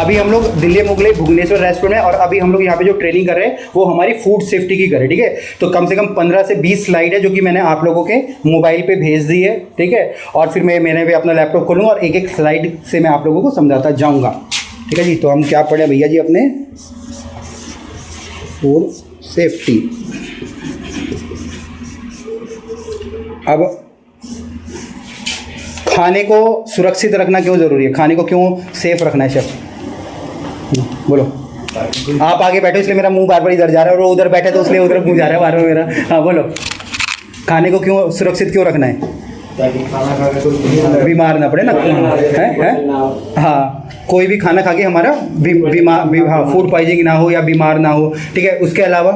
अभी हम लोग दिल्ली मुगले भुवनेश्वर रेस्टोरेंट में, और अभी हम लोग यहाँ पे जो ट्रेनिंग कर रहे हैं वो हमारी फूड सेफ्टी की कर रहे हैं, ठीक है। तो कम से कम 15 से 20 स्लाइड है जो कि मैंने आप लोगों के मोबाइल पे भेज दी है, ठीक है। और फिर मैंने भी अपना लैपटॉप खोलूँगा और एक एक स्लाइड से मैं आप लोगों को समझाता जाऊँगा, ठीक है जी। तो हम क्या पढ़े भैया जी अपने फूड सेफ्टी। अब खाने को सुरक्षित रखना क्यों ज़रूरी है, खाने को क्यों सेफ रखना है शेफ, बोलो। आप आगे बैठो इसलिए मेरा मुंह बार बार इधर जा रहा है, और वो उधर बैठे तो इसलिए उधर मुंह जा रहा है बार बार मेरा। हाँ बोलो, खाने को क्यों सुरक्षित क्यों रखना है, ताकि खाना खा के कोई बीमार ना पड़े ना, है। हाँ, कोई भी खाना खा के हमारा बीमार फूड पॉइजनिंग ना हो या बीमार ना हो, ठीक है। उसके अलावा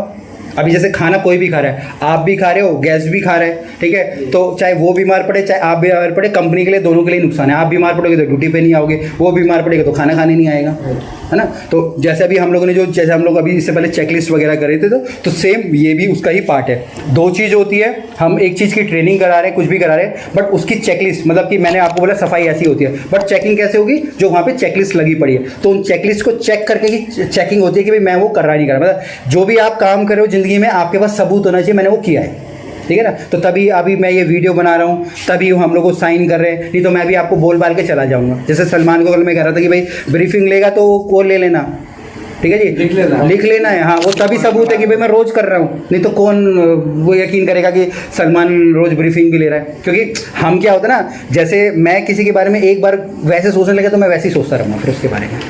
अभी जैसे खाना कोई भी खा रहा है, आप भी खा रहे हो, गेस्ट भी खा रहे हैं, ठीक है। तो चाहे वो बीमार पड़े चाहे आप बीमार पड़े, कंपनी के लिए दोनों के लिए नुकसान है। आप बीमार पड़ोगे तो ड्यूटी पे नहीं आओगे, वो बीमार पड़ेगा तो खाना खाने नहीं आएगा, है ना। तो जैसे अभी हम लोगों ने जैसे हम लोग अभी इससे पहले चेकलिस्ट वगैरह कर रहे थे, तो सेम ये भी उसका ही पार्ट है। दो चीज़ होती है, हम एक चीज़ की ट्रेनिंग करा रहे हैं, कुछ भी करा रहे हैं, बट उसकी चेकलिस्ट, मतलब कि मैंने आपको बोला सफाई ऐसी होती है, बट चेकिंग कैसे होगी, जो वहाँ पे चेकलिस्ट लगी पड़ी है, तो उन चेकलिस्ट को चेक करके ही चेकिंग होती है कि भाई मैं वो कर रहा नहीं कर रहा, मतलब जो भी आप काम कर रहे हो ज़िंदगी में आपके पास सबूत होना चाहिए मैंने वो किया है, ठीक है ना। तो तभी अभी मैं ये वीडियो बना रहा हूँ, तभी हम लोग को साइन कर रहे हैं, नहीं तो मैं भी आपको बोल बाल के चला जाऊँगा। जैसे सलमान को कल मैं कह रहा था कि भाई ब्रीफिंग लेगा तो वो ले लेना, ठीक है जी, लिख लेना है। हाँ, वो तभी सबूत है कि भाई मैं रोज़ कर रहा हूँ, नहीं तो कौन वो यकीन करेगा कि सलमान रोज़ ब्रीफिंग भी ले रहा है। क्योंकि हम क्या होता है ना, जैसे मैं किसी के बारे में एक बार वैसे सोचने लगा तो मैं वैसे ही सोचता रहूँगा फिर उसके बारे में,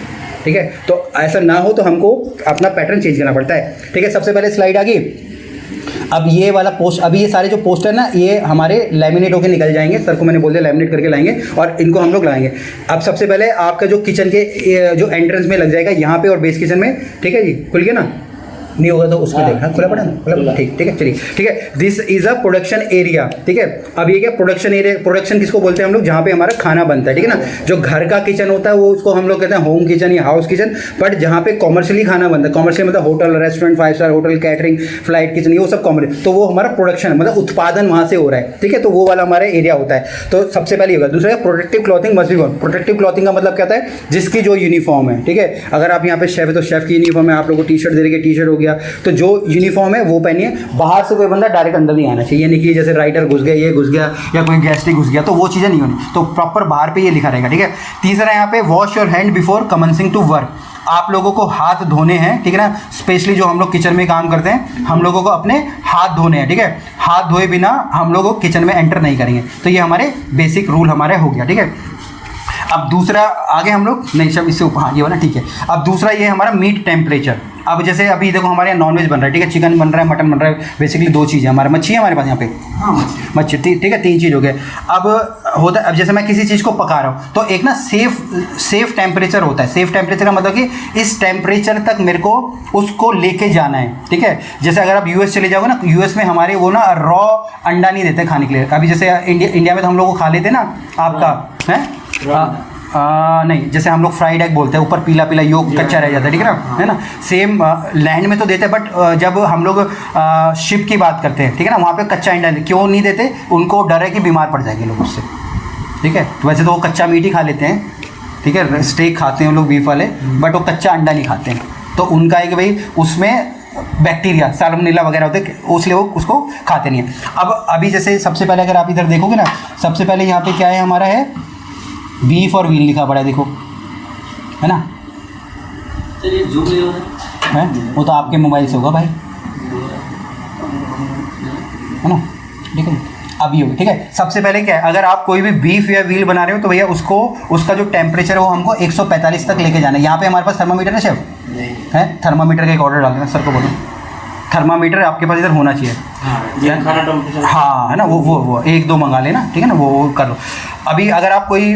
ठीक है। तो ऐसा ना हो तो हमको अपना पैटर्न चेंज करना पड़ता है, ठीक है। सबसे पहले स्लाइड आ गई। अब ये वाला पोस्ट, अभी ये सारे जो पोस्टर ना ये हमारे लैमिनेट होकर निकल जाएंगे, सर को मैंने बोल दिया लैमिनेट करके लाएंगे और इनको हम लोग लगाएंगे। अब सबसे पहले आपका जो किचन के जो एंट्रेंस में लग जाएगा यहाँ पे और बेस किचन में, ठीक है जी। खुल गया ना, नहीं होगा तो उसको देखना, खुला पड़ा ना, खुला, ठीक है चलिए, ठीक है। This is a production area, ठीक है। अब ये क्या प्रोडक्शन एरिया, प्रोडक्शन किसको बोलते हैं हम लोग, जहाँ पे हमारा खाना बनता है, ठीक है ना। जो घर का किचन होता है वो उसको हम लोग कहते हैं होम किचन या हाउस किचन, बट जहाँ पे कॉमर्शियली खाना बनता है, कॉमर्शियल मतलब hotel, restaurant, 5 star hotel, catering, flight kitchen, ये वो सब कॉमर्शियल, तो वो हमारा प्रोडक्शन मतलब उत्पादन वहाँ से हो रहा है, ठीक है। तो वो वाला हमारा एरिया होता है। तो सबसे पहले होगा। दूसरा protective clothing must be worn. Protective clothing का मतलब क्या होता है, जिसकी जो यूनिफॉर्म है, ठीक है। अगर आप यहाँ पे शेफ है तो शेफ की यूनिफॉर्म है, आप लोगों को टी शर्ट दे रही है, टी शर्ट हो गया, तो जो यूनिफॉर्म है वो पहनिए। बाहर से कोई बंदा डायरेक्ट अंदर नहीं आना चाहिए, नहीं कि जैसे राइटर घुस गया, ये घुस गया या कोई गेस्ट ही घुस गया, तो वो चीज़ें नहीं होनी। तो प्रॉपर बाहर पे ये लिखा रहेगा, ठीक है। तीसरा यहाँ पे wash your hand before commencing to work. आप लोगों को हाथ धोने हैं, ठीक है ना। स्पेशली जो हम लोग किचन में काम करते हैं, हम लोगों को अपने हाथ धोने हैं, ठीक है। हाथ धोए बिना हम लोग किचन में एंटर नहीं करेंगे। तो ये हमारे बेसिक रूल हमारे हो गया, ठीक है। अब दूसरा आगे हम लोग नहीं सब इससे ऊपर, हाँ ये वाला ठीक है। अब दूसरा ये हमारा मीट टेम्परेचर। अब जैसे अभी देखो हमारे यहाँ नॉनवेज बन रहा है, ठीक है, चिकन बन रहा है, मटन बन रहा है, बेसिकली दो चीज़ें हमारे, मच्छी है हमारे पास यहाँ पे, मच्छी, ठीक है, 3 चीज़ हो गए। अब होता है, अब जैसे मैं किसी चीज़ को पका रहा हूँ तो एक ना सेफ टेम्परेचर होता है। सेफ टेम्परेचर का मतलब कि इस टेम्परेचर तक मेरे को उसको लेके जाना है, ठीक है। जैसे अगर आप यूएस चले जाओगे ना, यूएस में हमारे वो ना रॉ अंडा नहीं देते खाने के लिए। अभी जैसे इंडिया में तो हम लोग को खा लेते ना, आपका है नहीं, जैसे हम लोग फ्राइड एग बोलते हैं, ऊपर पीला पीला योग कच्चा रह जाता है, ठीक है ना, है ना। सेम लैंड में तो देते हैं, बट जब हम लोग शिप की बात करते हैं, ठीक है ना, वहाँ पे कच्चा अंडा क्यों नहीं देते, उनको डर है कि बीमार पड़ जाएंगे लोग उससे, ठीक है। तो वैसे तो वो कच्चा मीट ही खा लेते हैं, ठीक है, स्टेक खाते हैं लोग बीफ वाले, बट वो कच्चा अंडा नहीं खाते हैं। तो उनका है कि भाई उसमें बैक्टीरिया साल्मोनेला वगैरह होते हैं, इसलिए वो उसको खाते नहीं है। अब अभी जैसे सबसे पहले अगर आप इधर देखोगे ना, सबसे पहले यहाँ पे क्या है हमारा है, बीफ और व्हील लिखा पड़ा है, देखो, है ना। चलिए जूम ले लो है, वो तो आपके मोबाइल से होगा भाई, है ना, ठीक है। अभी होगी, ठीक है। सबसे पहले क्या है, अगर आप कोई भी बीफ या व्हील बना रहे हो तो भैया उसको, उसका जो टेम्परेचर है वो हमको 145 तक लेके जाना है। यहाँ पे हमारे पास थर्मामीटर है शेफ, है, थर्मामीटर का एक ऑर्डर डाल देना सर को, बोलो थर्मामीटर आपके पास इधर होना चाहिए, खाना टेम्परेचर, हाँ, है ना, वो 1-2 मंगा लेना, ठीक है ना, वो कर लो। अभी अगर आप कोई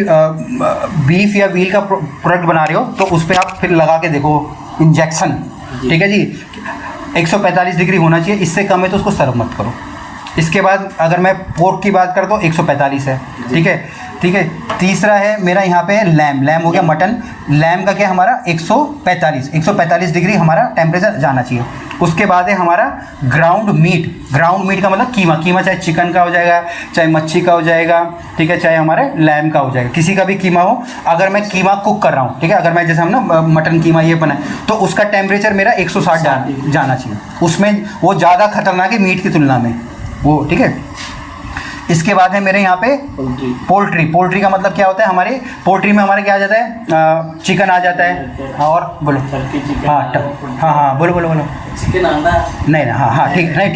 बीफ या व्हील का प्रोडक्ट बना रहे हो तो उस पर आप फिर लगा के देखो इंजेक्शन, ठीक है जी, 145 डिग्री होना चाहिए, इससे कम है तो उसको सर्व मत करो, इसके बाद अगर मैं पोर्क की बात करूँ तो 145 है, ठीक है, ठीक है। तीसरा है मेरा यहाँ पे लैम हो गया मटन, लैम का क्या हमारा 145 डिग्री हमारा टेम्परेचर जाना चाहिए। उसके बाद है हमारा ग्राउंड मीट का मतलब कीमा चाहे चिकन का हो जाएगा, चाहे मच्छी का हो जाएगा, ठीक है, चाहे हमारे लैम का हो जाएगा, किसी का भी कीमा हो। अगर मैं कीमा कुक कर रहा हूँ, ठीक है, अगर मैं जैसे हम ना मटन कीमा ये बनाए तो उसका टेम्परेचर मेरा 160 जाना चाहिए। उसमें वो ज़्यादा खतरनाक है मीट की तुलना में वो, ठीक है। इसके बाद है मेरे यहाँ पे पोल्ट्री का मतलब क्या होता है, हमारे पोल्ट्री में हमारे क्या आ जाता है, चिकन आ जाता है। हाँ और बोलो, हाँ बोलो चिकन अंडा नहीं हाँ ठीक है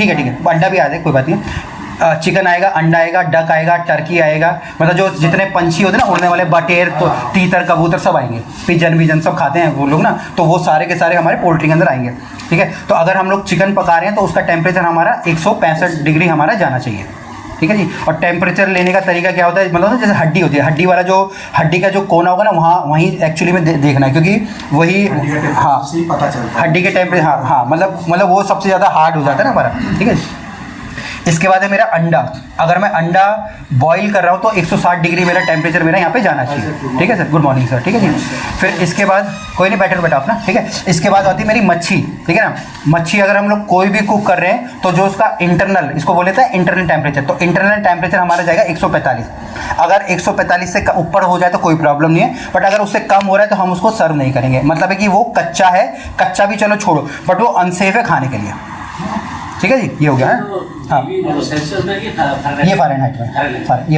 अंडा भी आ जाए, कोई बात नहीं। चिकन आएगा, अंडा आएगा, डक आएगा, टर्की आएगा, मतलब जो जितने पंछी होते हैं ना उड़ने वाले, बटेर तो तीतर कबूतर सब आएंगे, पिजन सब खाते हैं वो लोग ना, तो वो सारे के सारे हमारे पोल्ट्री के अंदर आएंगे, ठीक है। तो अगर हम लोग चिकन पका रहे हैं तो उसका टेम्परेचर हमारा 165 डिग्री हमारा जाना चाहिए, ठीक है जी। और टेम्परेचर लेने का तरीका क्या होता है, मतलब जैसे हड्डी होती है, हड्डी का जो कोना होगा ना वहीं एक्चुअली में देखना है, क्योंकि वही हाँ पता चलता है हड्डी के टेम्परेचर, हाँ मतलब वो सबसे ज़्यादा हार्ड हो जाता है ना हमारा, ठीक है। इसके बाद है मेरा अंडा, अगर मैं अंडा बॉईल कर रहा हूँ तो 160 डिग्री मेरा टेम्परेचर मेरा यहाँ पे जाना चाहिए, ठीक है सर। गुड मॉर्निंग सर, ठीक है जी। फिर इसके बाद कोई नहीं, बेटा अपना, ठीक है। इसके बाद आती है मेरी मच्छी, ठीक है ना। मच्छी अगर हम लोग कोई भी कुक कर रहे हैं तो जो उसका इंटरनल, इसको बोले थे इंटरनल टेम्परेचर, तो इंटरनल टेम्परेचर हमारा जाएगा 145। अगर 145 से ऊपर हो जाए तो कोई प्रॉब्लम नहीं है, बट अगर उससे कम हो रहा है तो हम उसको सर्व नहीं करेंगे। मतलब है कि वो कच्चा है, कच्चा भी चलो छोड़ो, बट वो अनसेफ है खाने के लिए, ठीक है जी। ये हो गया है, हाँ ये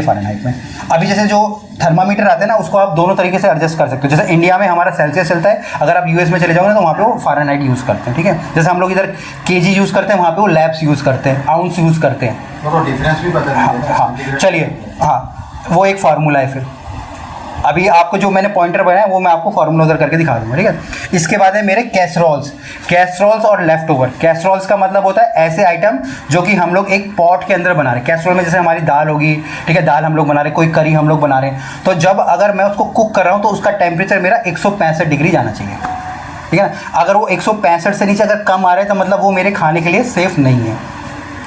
फ़ारेनहाइट में। अभी जैसे जो थर्मामीटर आते हैं ना उसको आप दोनों तरीके से एडजस्ट कर सकते हो। जैसे इंडिया में हमारा सेल्सियस चलता है, अगर आप यूएस में चले जाओगे ना तो वहाँ पे वो फ़ारेनहाइट यूज़ करते हैं, ठीक है। जैसे हम लोग इधर केजी यूज़ करते हैं, वहाँ पे वो लैब्स यूज़ करते हैं, आउंस यूज़ करते हैं। तो डिफरेंस भी बता दीजिए। हाँ चलिए, हाँ वो एक फार्मूला है। फिर अभी आपको जो मैंने पॉइंटर बनाया वो मैं आपको फार्मूला उधर करके दिखा दूंगा, ठीक है। इसके बाद है मेरे कैसरोल्स और लेफ्ट ओवर। कैसरोल्स का मतलब होता है ऐसे आइटम जो कि हम लोग एक पॉट के अंदर बना रहे हैं। कैसरोल में जैसे हमारी दाल होगी, ठीक है, दाल हम लोग बना रहे हैं, कोई करी हम लोग बना रहे हैं, तो जब अगर मैं उसको कुक कर रहा हूँ तो उसका टेम्परेचर मेरा 165 डिग्री जाना चाहिए, ठीक है ना। अगर वो 165 से नीचे अगर कम आ रहे हैं तो मतलब वो मेरे खाने के लिए सेफ़ नहीं है।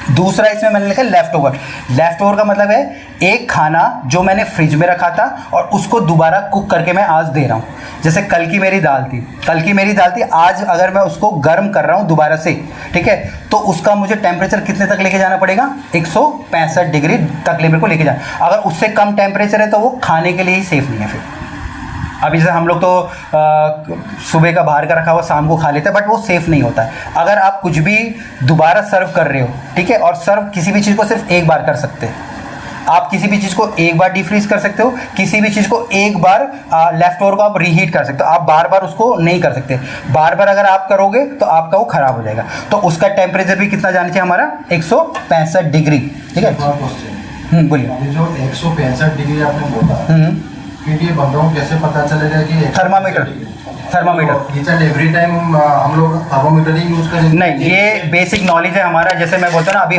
दूसरा इसमें मैंने लिखा लेफ्ट ओवर का मतलब है एक खाना जो मैंने फ्रिज में रखा था और उसको दोबारा कुक करके मैं आज दे रहा हूँ। जैसे कल की मेरी दाल थी, आज अगर मैं उसको गर्म कर रहा हूँ दोबारा से, ठीक है, तो उसका मुझे टेम्परेचर कितने तक लेके जाना पड़ेगा, 165 डिग्री तक मेरे को लेके जाना। अगर उससे कम टेम्परेचर है तो वो खाने के लिए ही सेफ़ नहीं है। फिर अभी जैसे हम लोग तो सुबह का बाहर का रखा हुआ शाम को खा लेते हैं, बट वो सेफ़ नहीं होता है। अगर आप कुछ भी दोबारा सर्व कर रहे हो, ठीक है, और सर्व किसी भी चीज़ को सिर्फ एक बार कर सकते हैं। आप किसी भी चीज़ को एक बार डीफ्रीज कर सकते हो, किसी भी चीज़ को एक बार लेफ्ट ओवर को आप रीहीट कर सकते हो। आप बार बार उसको नहीं कर सकते। बार बार अगर आप करोगे तो आपका वो ख़राब हो जाएगा। तो उसका टेम्परेचर भी कितना जाना चाहिए हमारा, 165 डिग्री, ठीक है। बोलिए। जो 165 डिग्री आपने बोला, फिर ये बंदों को कैसे पता चलेगा कि थर्मामीटर एवरी टाइम हम लोग थर्मामीटर ही यूज़ करेंगे? नहीं, ये बेसिक नॉलेज है हमारा। जैसे मैं बोलता हूँ ना, अभी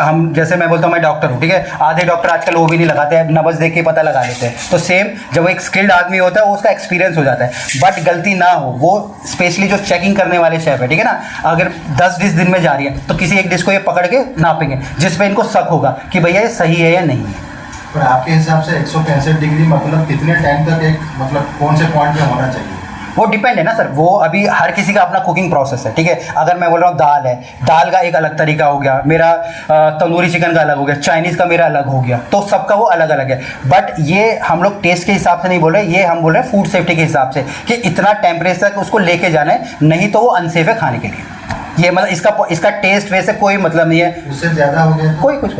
हम जैसे मैं बोलता हूँ मैं डॉक्टर हूँ, ठीक है, आधे डॉक्टर आजकल वो भी नहीं लगाते हैं, नब्ज देख के पता लगा लेते हैं। तो सेम जब वो एक स्किल्ड आदमी होता है वो उसका एक्सपीरियंस हो जाता है, बट गलती ना हो, वो स्पेशली जो चेकिंग करने वाले शेफ है, ठीक है ना, अगर 10 डिश दिन में जा रही है तो किसी एक डिश को ये पकड़ के नापेंगे जिसपे इनको शक होगा कि भैया ये सही है या नहीं है। पर आपके हिसाब से 165 डिग्री मतलब कितने टाइम तक एक, मतलब कौन से पॉइंट पे होना चाहिए? वो डिपेंड है ना सर, वो अभी हर किसी का अपना कुकिंग प्रोसेस है, ठीक है। अगर मैं बोल रहा हूँ दाल है, दाल का एक अलग तरीका हो गया, मेरा तंदूरी चिकन का अलग हो गया, चाइनीज़ का मेरा अलग हो गया, तो सबका वो अलग अलग है। बट ये हम लोग टेस्ट के हिसाब से नहीं बोल रहे, ये हम बोल रहे हैं फूड सेफ्टी के हिसाब से कि इतना टेम्परेचर तक उसको लेके जाना है, नहीं तो वो अनसेफ है खाने के लिए। ये मतलब इसका टेस्ट वैसे कोई मतलब नहीं है। उससे ज़्यादा हो गया कोई कुछ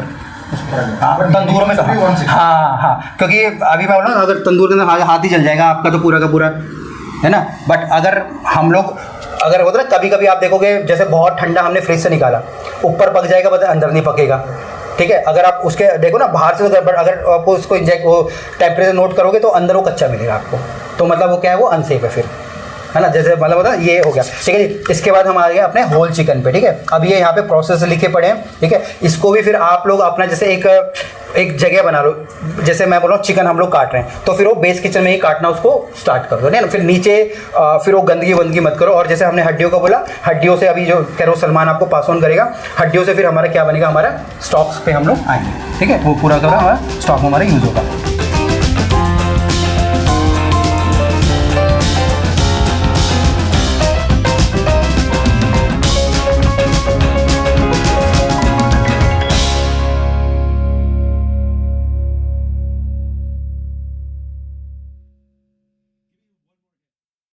हाँ, तंदूर में तो हाँ, क्योंकि अभी मैं बोल रहा हूँ अगर तंदूर के अंदर हाथ ही जल जाएगा आपका तो पूरा का पूरा, है ना। बट अगर हम लोग अगर होता ना, कभी कभी आप देखोगे जैसे बहुत ठंडा हमने फ्रिज से निकाला, ऊपर पक जाएगा बट अंदर नहीं पकेगा, ठीक है। अगर आप उसके देखो ना बाहर से, बट अगर आपको उसको वो टेम्परेचर नोट करोगे तो अंदर वो कच्चा मिलेगा आपको, तो मतलब वो क्या है, वो अनसेफ है फिर, है ना, जैसे मतलब होता है ये हो गया, ठीक है जी। इसके बाद हम आ गए अपने होल चिकन पे, ठीक है। अब ये यहाँ पे प्रोसेस लिखे पड़े हैं, ठीक है। इसको भी फिर आप लोग अपना जैसे एक जगह बना लो, जैसे मैं बोल रहा हूँ चिकन हम लोग काट रहे हैं, तो फिर वो बेस किचन में ही काटना उसको स्टार्ट कर दो, नहीं ना, फिर नीचे फिर वो गंदगी वंदगी मत करो। और जैसे हमने हड्डियों का बोला, हड्डियों से अभी जो कह रहा हूँ सलमान आपको पास ऑन करेगा, हड्डियों से फिर हमारा क्या बनेगा, हमारा स्टॉक्स पे हम लोग आएंगे, ठीक है। वो पूरा का हमारा स्टॉक हमारा यूज़ होगा।